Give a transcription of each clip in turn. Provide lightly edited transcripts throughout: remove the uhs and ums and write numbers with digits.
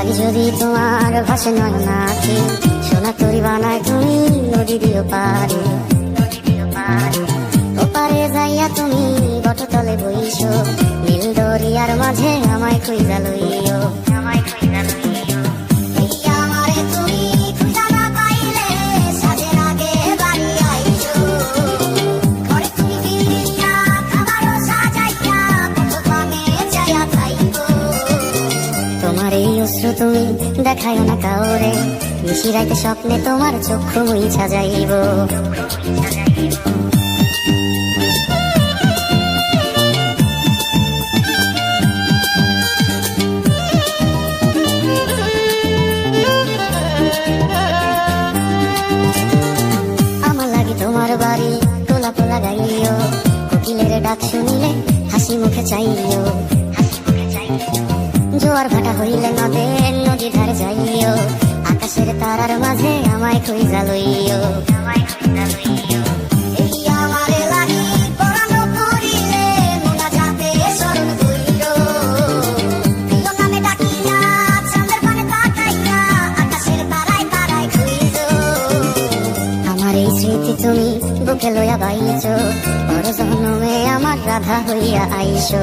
লাগি যদি তোমার ভাসে নয়ন আঁখি, সোনা তরি বানায় তুমি নদী দিও পারে। ওপারে যাইয়া তুমি বটতলে বইছো, নীল দরিয়ার মাঝে আমায় খুঁজা লইও। তোমার এই অশ্রু তুমি দেখায় না কাউরে, নিশিরাইতে স্বপ্নে তোমার চক্ষু মুইছা যাইব। আমার লাগি তোমার বাড়ি গোলাপ লাগাইও, কোকিলের ডাক শুনিলে হাসি মুখে চাইও। জোয়ার ভাটা হইলে নদী ধারে যাইও, আকাশের তারার মাঝে আমায় খুঁজা লইও। আমার এই স্মৃতি তুমি বুকে লইয়া বাইছো, পর জন্মে আমার রাধা হইয়া আইসো।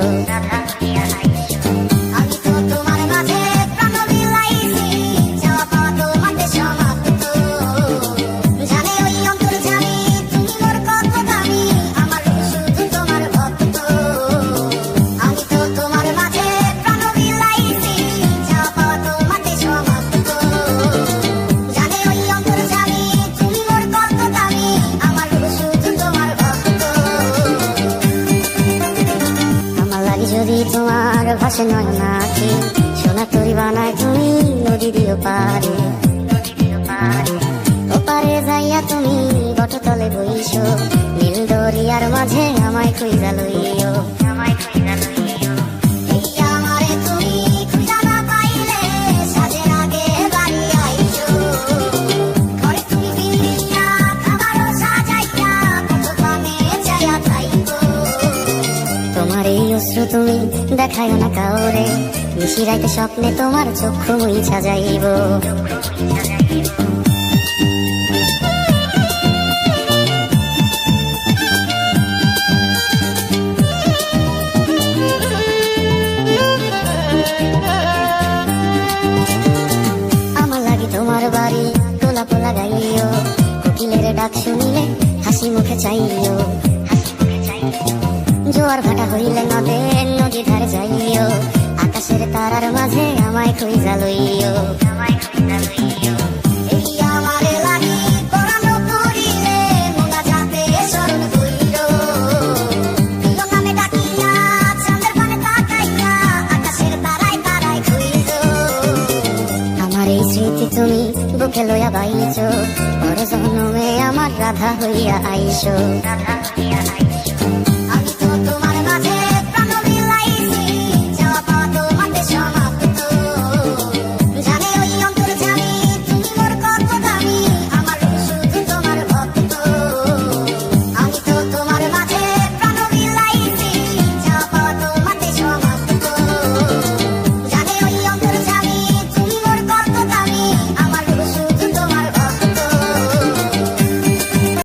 যদি তোমার ভাসে নয়ন আঁখি, সোনা তরি বানায় তুমি নদী দিও পারে। ওপারে যাইয়া তুমি বটতলে বইছো, নীল দরিয়ার মাঝে আমায় খুঁজা লইও। তোমার এই অশ্রু তুমি দেখায় না কাউরে, নিশিরাইতে স্বপ্নে তোমার চক্ষু মুইছা যাইব। আমার লাগি তোমার বাড়ি গোলাপ লাগাইও, কোকিলের ডাক শুনিলে হাসি মুখে চাইও। জোয়ার ভাটা হইলে নদী ধারে যাইও, আকাশের তারার মাঝে আমায় খুঁজা লইও। আমার এই স্মৃতি তুমি বুকে লইয়া বাইছো, পর জন্মে আমার রাধা হইয়া আইসো।